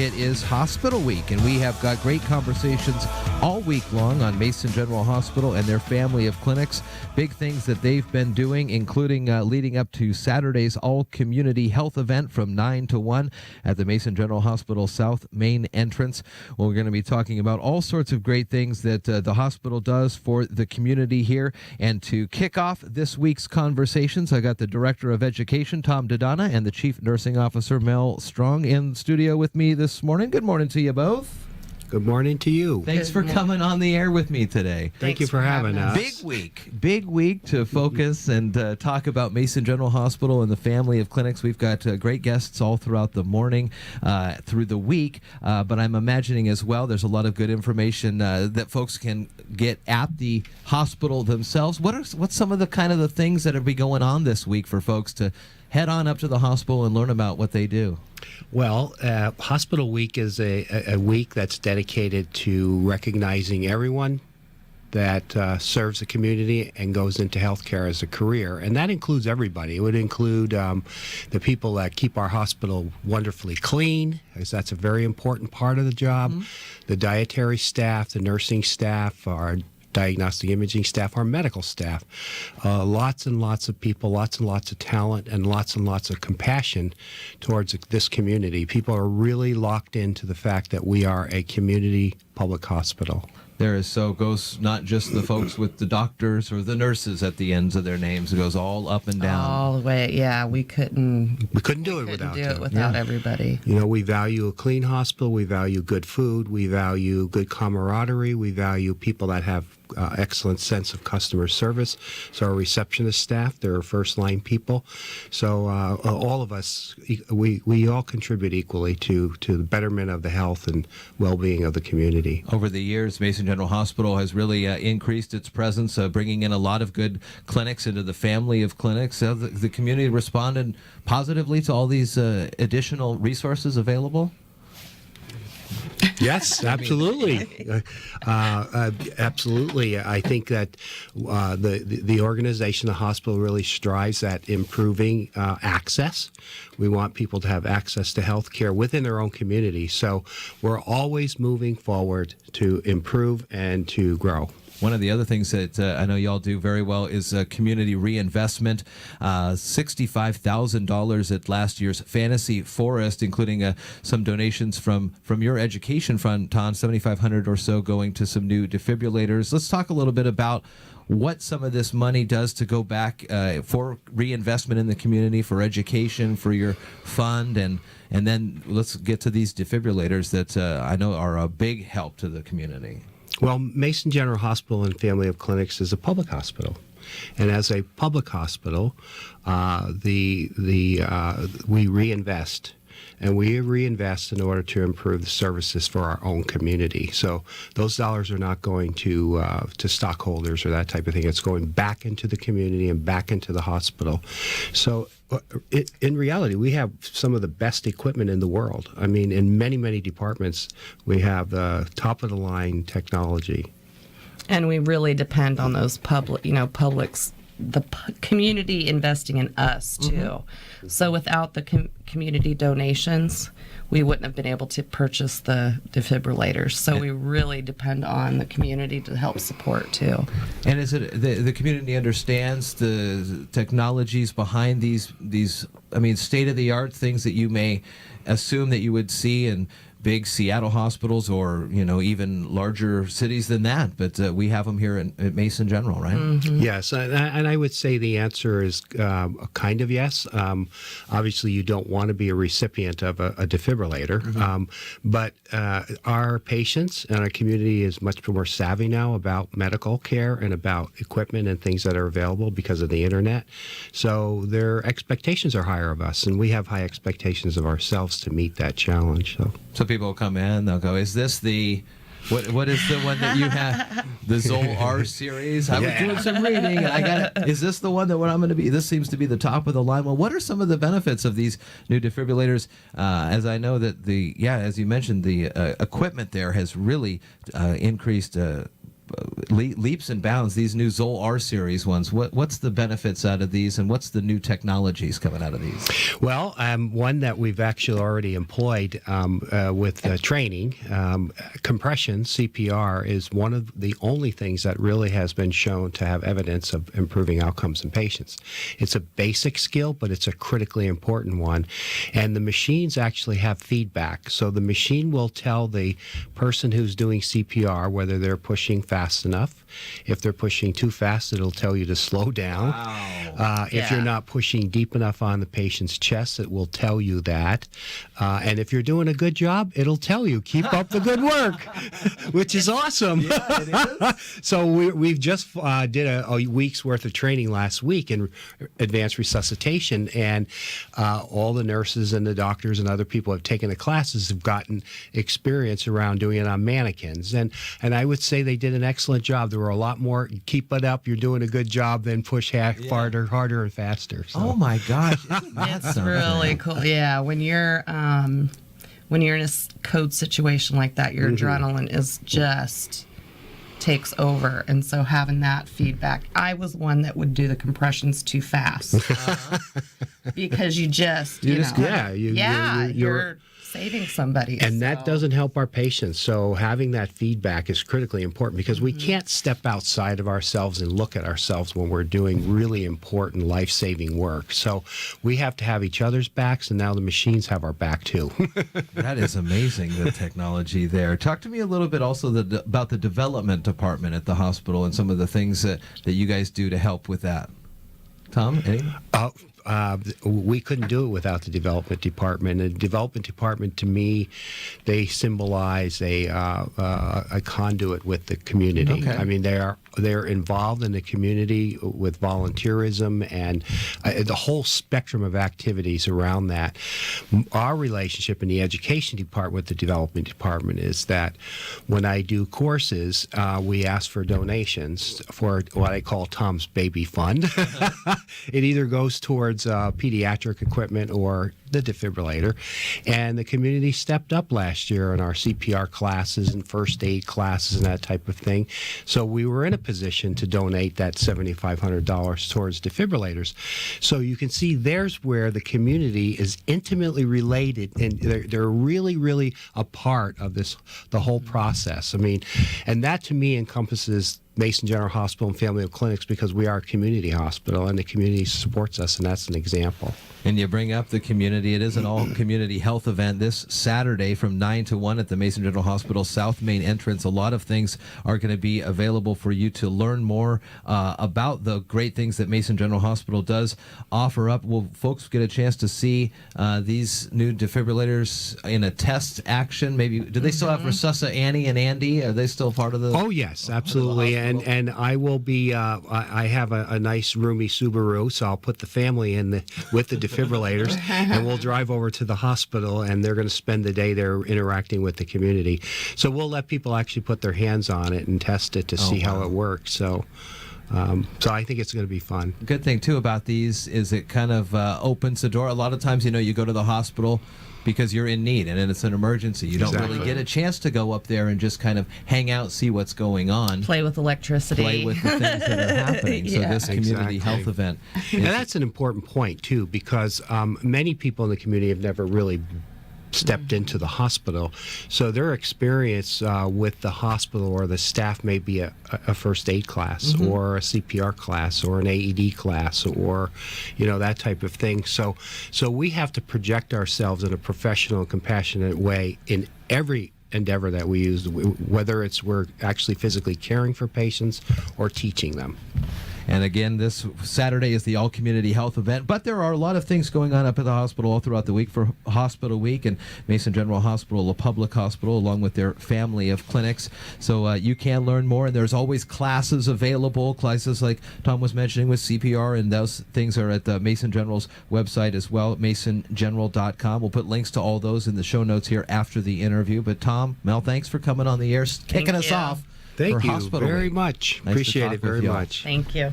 it is Hospital Week, and we have got great conversations all week long on Mason General Hospital and their family of clinics. Big things that they've been doing, including leading up to Saturday's all-community health event from 9 to 1 at the Mason General Hospital South Main entrance. We're going to be talking about all sorts of great things that the hospital does for the community here. And to kick off this week's conversations, I got the Director of Education, Tom DiDonna, and the Chief Nursing Officer, Mel Strong, in studio with me this morning. Good morning to you both. Good morning to you. Thanks for coming on the air with me today. Thank you for having us. Big week to focus and talk about Mason General Hospital and the family of clinics. We've got great guests all throughout the morning, through the week, but I'm imagining as well there's a lot of good information that folks can get at the hospital themselves. What's some of the things that will be going on this week for folks to head on up to the hospital and learn about what they do? Well, Hospital Week is a week that's dedicated to recognizing everyone that serves the community and goes into healthcare as a career. And that includes everybody. It would include the people that keep our hospital wonderfully clean, because that's a very important part of the job, the dietary staff, the nursing staff, our diagnostic imaging staff, our medical staff, lots and lots of people, lots and lots of talent, and lots of compassion towards this community. People are really locked into the fact that we are a community public hospital. Goes not just the folks with the doctors or the nurses at the ends of their names. It goes all up and down. All the way, yeah. We couldn't do it without everybody. You know, we value a clean hospital. We value good food. We value good camaraderie. We value people that have excellent sense of customer service. So our receptionist staff, they're first-line people. So all of us, we all contribute equally to the betterment of the health and well-being of the community. Over the years, Mason General Hospital has really increased its presence, bringing in a lot of good clinics into the family of clinics. The community responded positively to all these additional resources available? Yes, absolutely. Absolutely. I think that the organization, the hospital, really strives at improving access. We want people to have access to health care within their own community. So we're always moving forward to improve and to grow. One of the other things that I know y'all do very well is community reinvestment. $65,000 at last year's Fantasy Forest, including some donations from your education fund, Tom, $7,500 or so going to some new defibrillators. Let's talk a little bit about what some of this money does to go back for reinvestment in the community, for education, for your fund, and then let's get to these defibrillators that I know are a big help to the community. Well, Mason General Hospital and Family of Clinics is a public hospital. And as a public hospital, we reinvest. And we reinvest in order to improve the services for our own community. So those dollars are not going to stockholders or that type of thing. It's going back into the community and back into the hospital. So in reality, we have some of the best equipment in the world. I mean, in many, many departments, we have top-of-the-line technology. And we really depend on those public's the community investing in us too. So without the community donations, we wouldn't have been able to purchase the defibrillators. So we really depend on the community to help support too. And is it the community understands the technologies behind these state-of-the-art things that you may assume that you would see in big Seattle hospitals or even larger cities than that, but we have them here at Mason General, right? Mm-hmm. Yes, and I would say the answer is kind of yes. Obviously, you don't want to be a recipient of a defibrillator, but our patients and our community is much more savvy now about medical care and about equipment and things that are available because of the internet. So their expectations are higher of us, and we have high expectations of ourselves to meet that challenge. So people will come in, they'll go, is this the what is the one that you have, the Zoll R series? I was doing some reading, and is this the one that what I'm going to be? This seems to be the top of the line. Well, what are some of the benefits of these new defibrillators? As I know that as you mentioned, the equipment there has really increased leaps and bounds. These new Zoll R series ones. What's the benefits out of these, and what's the new technologies coming out of these? Well, one that we've actually already employed with training, compression, CPR, is one of the only things that really has been shown to have evidence of improving outcomes in patients. It's a basic skill, but it's a critically important one. And the machines actually have feedback. So the machine will tell the person who's doing CPR whether they're pushing fast enough. If they're pushing too fast, it'll tell you to slow down. Wow. If you're not pushing deep enough on the patient's chest, it will tell you that. And if you're doing a good job, it'll tell you, keep up the good work, which is awesome. Yeah, it is. So we've just did a week's worth of training last week in advanced resuscitation, and all the nurses and the doctors and other people who have taken the classes have gotten experience around doing it on mannequins. And I would say they did an excellent job. There were a lot more, keep it up, you're doing a good job, than push farther, harder, and faster. So. Oh my gosh, isn't that It's something? really cool. Yeah, when you're in a code situation like that, your adrenaline is just takes over, and so having that feedback. I was one that would do the compressions too fast because you're saving somebody. And that doesn't help our patients. So having that feedback is critically important, because we can't step outside of ourselves and look at ourselves when we're doing really important life-saving work. So we have to have each other's backs, and now the machines have our back too. That is amazing, the technology there. Talk to me a little bit also about the development department at the hospital and some of the things that you guys do to help with that. Tom, anything? We couldn't do it without the development department. The development department, to me, they symbolize a conduit with the community. Okay. I mean, they're involved in the community with volunteerism and the whole spectrum of activities around that. Our relationship in the education department with the development department is that when I do courses, we ask for donations for what I call Tom's Baby Fund. It either goes towards pediatric equipment or the defibrillator. And the community stepped up last year in our CPR classes and first aid classes and that type of thing. So we were in a position to donate that $7,500 towards defibrillators. So you can see there's where the community is intimately related, and they're really, really a part of the whole process. I mean, and that to me encompasses Mason General Hospital and Family of Clinics, because we are a community hospital and the community supports us, and that's an example. And you bring up the community. It is an all-community health event this Saturday from 9 to 1 at the Mason General Hospital South Main entrance. A lot of things are going to be available for you to learn more about the great things that Mason General Hospital does offer up. Will folks get a chance to see these new defibrillators in a test action? Maybe do they still have Resusci Annie and Andy? Are they still part of the? Oh yes, absolutely. And I will be. I have a nice roomy Subaru, so I'll put the family in with the defibrillators, and we'll drive over to the hospital, and they're going to spend the day there interacting with the community. So we'll let people actually put their hands on it and test it to see how it works. So I think it's going to be fun. Good thing too about these is it kind of opens the door. A lot of times, you go to the hospital because you're in need and it's an emergency. You don't really get a chance to go up there and just kind of hang out, see what's going on. Play with electricity. Play with the things that are happening. So this community health event. And that's an important point, too, because many people in the community have never really stepped into the hospital. So their experience with the hospital or the staff may be a first aid class or a CPR class or an AED class or, that type of thing. So we have to project ourselves in a professional and compassionate way in every endeavor that we use, whether it's we're actually physically caring for patients or teaching them. And again, this Saturday is the all-community health event, but there are a lot of things going on up at the hospital all throughout the week for Hospital Week, and Mason General Hospital, a public hospital, along with their family of clinics. So you can learn more, and there's always classes available, classes like Tom was mentioning with CPR, and those things are at the Mason General's website as well, masongeneral.com. We'll put links to all those in the show notes here after the interview. But Tom, Mel, thanks for coming on the air, kicking us off. Thank you Hospital very Week. much. Nice Appreciate it very you. much. Thank you.